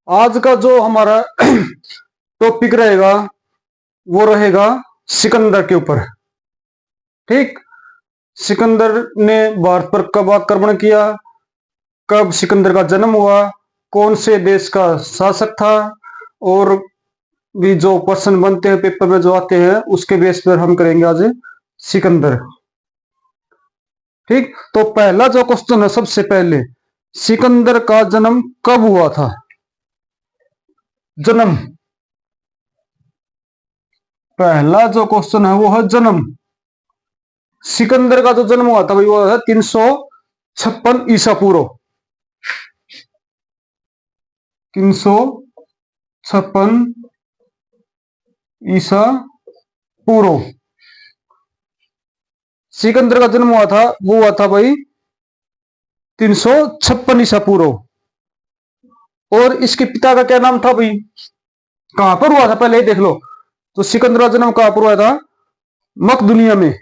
आज का जो हमारा टॉपिक रहेगा वो रहेगा सिकंदर के ऊपर। ठीक। सिकंदर ने भारत पर कब आक्रमण किया, कब सिकंदर का जन्म हुआ, कौन से देश का शासक था, और भी जो क्वेश्चन बनते हैं पेपर में जो आते हैं उसके बेस पर हम करेंगे आज सिकंदर। ठीक। तो पहला जो क्वेश्चन है, सबसे पहले सिकंदर का जन्म कब हुआ था? जन्म, पहला जो क्वेश्चन है वो है जन्म। सिकंदर का जो जन्म हुआ था भाई वो है 356 ईसा पूर्व। 356 ईसा पूर्व सिकंदर का जन्म हुआ था। वो हुआ था भाई 356 ईसा पूर्व। और इसके पिता का क्या नाम था भाई? कहां पर हुआ था पहले देख लो। तो सिकंदर का जन्म कहां पर हुआ था? मकदुनिया में।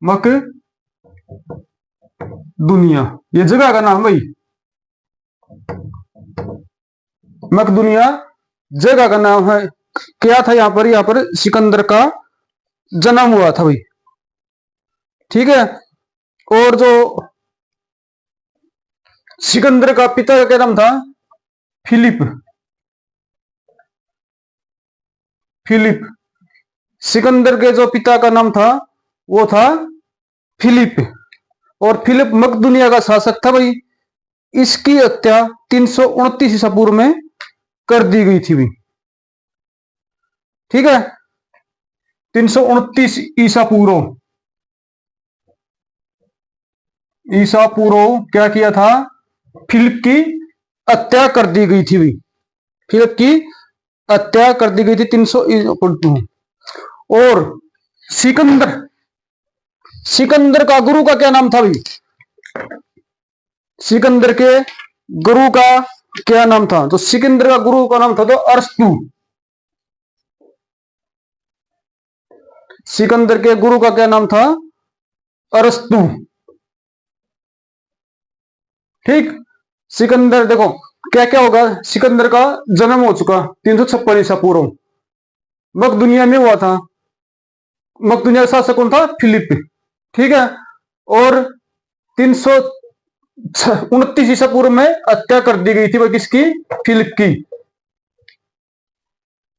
मकदुनिया ये जगह का नाम भाई। मकदुनिया जगह का नाम है। क्या था यहाँ पर सिकंदर का जन्म हुआ था भाई। ठीक है। और जो सिकंदर का पिता का क्या नाम था? फिलिप। फिलिप। सिकंदर के जो पिता का नाम था वो था फिलिप। और फिलिप मकदुनिया का शासक था भाई। इसकी हत्या 329 ईसा पूर्व में कर दी गई थी भाई। ठीक है। 329 ईसा पूर्व क्या किया था? फिलिप की हत्या कर दी गई थी भाई। फिलिप की हत्या कर दी गई थी 300। और सिकंदर सिकंदर का गुरु का क्या नाम था भाई? सिकंदर के गुरु का क्या नाम था? तो सिकंदर का गुरु का नाम था तो अरस्तु। सिकंदर के गुरु का क्या नाम था? अरस्तु। ठीक। सिकंदर देखो क्या क्या होगा। सिकंदर का जन्म हो चुका 356 ईसा पूर्व। मकदुनिया में हुआ था। मकदुनिया का शासक कौन था? फिलिप। ठीक है। और 329 ईसा पूर्व में हत्या कर दी गई थी वह किसकी? फिलिप की।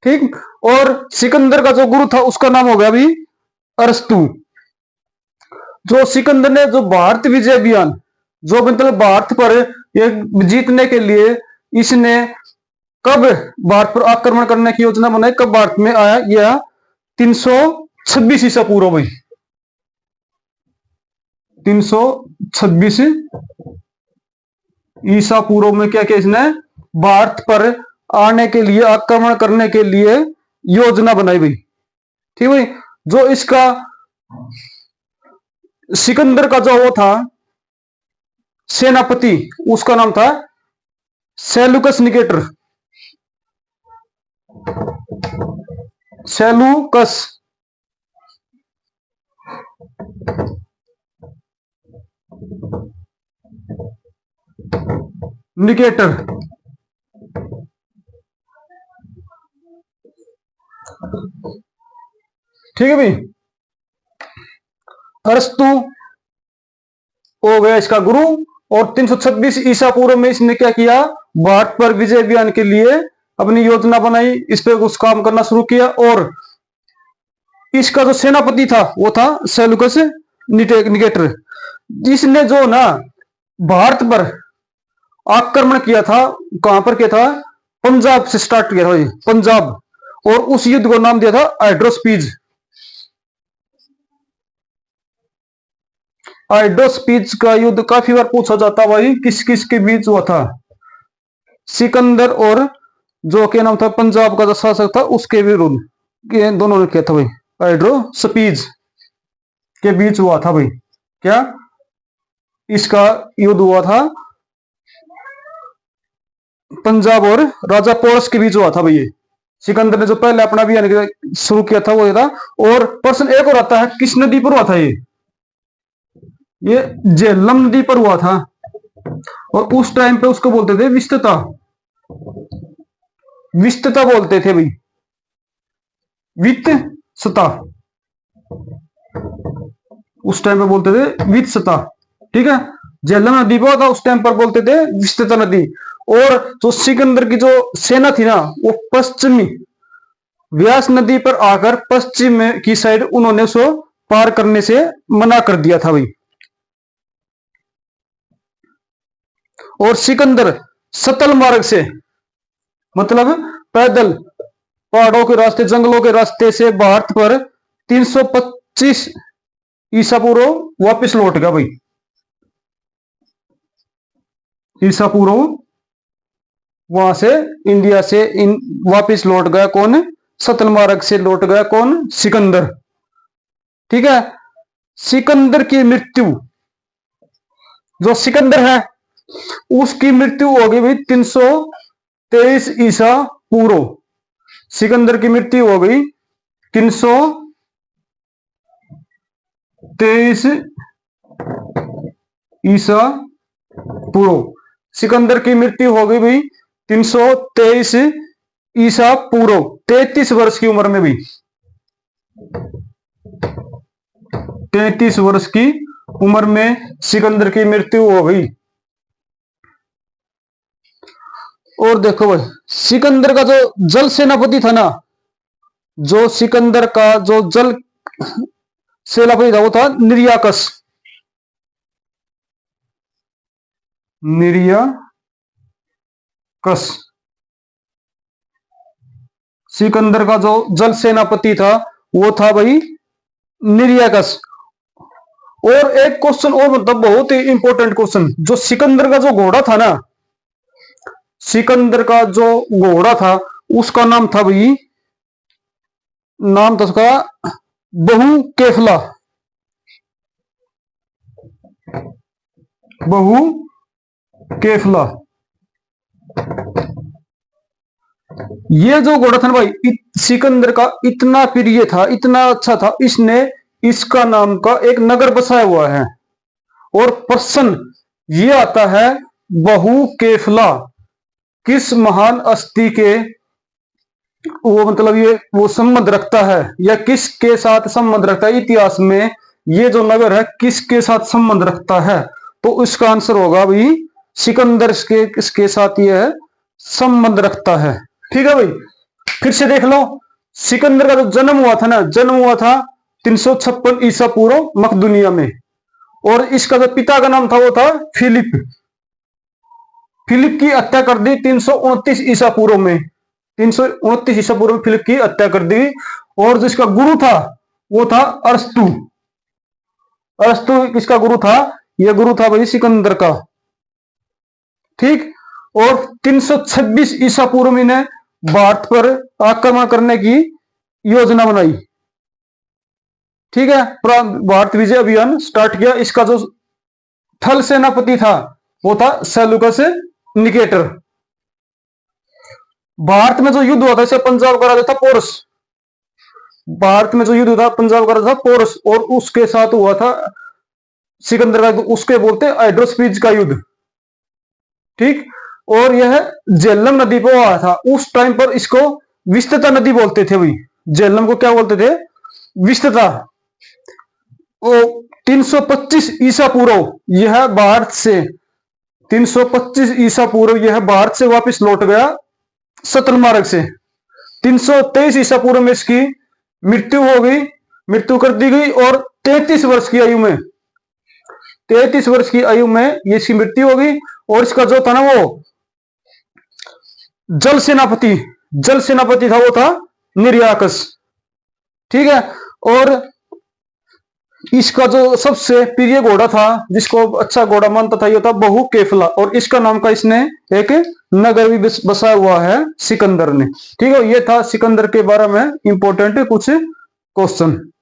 ठीक। और सिकंदर का जो गुरु था उसका नाम हो गया अभी अरस्तु। जो सिकंदर ने जो भारत विजय अभियान, जो मतलब भारत पर ये जीतने के लिए इसने कब भारत पर आक्रमण करने की योजना बनाई, कब भारत में आया? यह 326 ईसा पूर्व भाई। 326 ईसा पूर्व में क्या किया इसने? भारत पर आने के लिए, आक्रमण करने के लिए योजना बनाई भाई। ठीक भाई। जो इसका सिकंदर का जो वो था सेनापति, उसका नाम था सेलुकस निकेटर। Seleucus Nicator. ठीक है भाई। अरस्तु हो गया इसका गुरु। और 326 ईसा पूर्व में इसने क्या किया? भारत पर विजय अभियान के लिए अपनी योजना बनाई, इस पे कुछ काम करना शुरू किया। और इसका जो सेनापति था वो था सेलुकस निकेटर, जिसने जो ना भारत पर आक्रमण किया था। कहां पर किया था? पंजाब से स्टार्ट किया था पंजाब। और उस युद्ध को नाम दिया था हाइड्रोस्पीज। हाइड्रोस्पीज का युद्ध काफी बार पूछा जाता भाई, किस किस के बीच हुआ था? सिकंदर और जो क्या नाम था पंजाब का जो शासक था उसके विरुद्ध, दोनों ने किया था भाई। हाइड्रोस्पीज के बीच हुआ था भाई। क्या इसका युद्ध हुआ था? पंजाब और राजा पोरस के बीच हुआ था भाई। सिकंदर ने जो पहले अपना अभियान शुरू किया था वो था। और प्रश्न एक और आता है, किस नदी पर हुआ था ये? झेलम नदी पर हुआ था। और उस टाइम पे उसको बोलते थे विस्तता, विस्तता बोलते थे भाई, वित्त सता, उस टाइम पे बोलते थे वित्त सता। ठीक है, झेलम नदी पे था उस टाइम पर बोलते थे विस्तता नदी। और जो सिकंदर की जो सेना थी ना, वो पश्चिमी व्यास नदी पर आकर पश्चिम की साइड उन्होंने उसको पार करने से मना कर दिया था भाई। और सिकंदर सतल मार्ग से, मतलब पैदल पहाड़ों के रास्ते, जंगलों के रास्ते से भारत पर 325 ईसा पूर्व वापिस लौट गया भाई। ईसा पूर्व वहां से इंडिया से वापिस लौट गया कौन? सतल मार्ग से लौट गया कौन? सिकंदर। ठीक है, सिकंदर की मृत्यु, जो सिकंदर है उसकी मृत्यु हो गई भाई 323 ईसा पूर्व। सिकंदर की मृत्यु हो गई 323 ईसा पूर्व। सिकंदर की मृत्यु हो गई भाई 323 ईसा पूर्व, 33 वर्ष की उम्र में भी, 33 वर्ष की उम्र में सिकंदर की मृत्यु हो गई। और देखो भाई, सिकंदर का जो जल सेनापति था ना, जो सिकंदर का जो जल सेनापति था वो था निर्याकस। निर्याकस सिकंदर का जो जल सेनापति था वो था भाई निर्याकस। और एक क्वेश्चन और, मतलब बहुत ही इंपॉर्टेंट क्वेश्चन, जो सिकंदर का जो घोड़ा था ना, सिकंदर का जो घोड़ा था उसका नाम था भाई, नाम था उसका बहु केफला। बहु केफला। ये जो घोड़ा था ना भाई, सिकंदर का इतना प्रिय था, इतना अच्छा था, इसने इसका नाम का एक नगर बसाया हुआ है। और प्रश्न ये आता है, बहु केफला किस महान हस्ती के वो, मतलब ये वो संबंध रखता है, या किसके साथ संबंध रखता है, इतिहास में ये जो नगर है किसके साथ संबंध रखता है? तो इसका आंसर होगा भाई सिकंदर के किसके साथ यह संबंध रखता है। ठीक है भाई, फिर से देख लो, सिकंदर का जो जन्म हुआ था ना, जन्म हुआ था 356 ईसा पूर्व मकदुनिया में। और इसका जो पिता का नाम था वो था फिलिप। फिलिप की हत्या कर दी 329 ईसा पूर्व में, 329 ईसा पूर्व में फिलिप की हत्या कर दी। और जिसका गुरु था वो था अरस्तु। अरस्तु किसका गुरु था? यह गुरु था भाई सिकंदर का। ठीक, और 326 ईसा पूर्व में ने भारत पर आक्रमण करने की योजना बनाई। ठीक है, भारत विजय अभियान स्टार्ट किया। इसका जो थल सेनापति था वो था सेलुकस निकेटर। भारत में जो युद्ध हुआ था इसे पंजाब का राजा था पोरस। भारत में जो युद्ध था पंजाब का राजा था पोरस, और उसके साथ हुआ था सिकंदर का, उसके बोलते हाइड्रोस्पीज का युद्ध। ठीक, और यह झेलम नदी पर हुआ था। उस टाइम पर इसको विस्तता नदी बोलते थे भाई। झेलम को क्या बोलते थे? विस्तता। 325 ईसा पूर्व यह भारत से, 325 ईसा पूर्व यह भारत से वापस लौट गया सतल मार्ग से। 323 ईसा पूर्व में इसकी मृत्यु हो गई, मृत्यु कर दी गई। और 33 वर्ष की आयु में, 33 वर्ष की आयु में ये इसकी मृत्यु हो गई। और इसका जो था ना वो जल सेनापति, जल सेनापति था वो था निर्याकस। ठीक है, और इसका जो सबसे प्रिय घोड़ा था, जिसको अच्छा घोड़ा मानता था, ये था बहु केफला। और इसका नाम का इसने एक नगर भी बसाया हुआ है सिकंदर ने। ठीक है, ये था सिकंदर के बारे में इंपॉर्टेंट कुछ क्वेश्चन।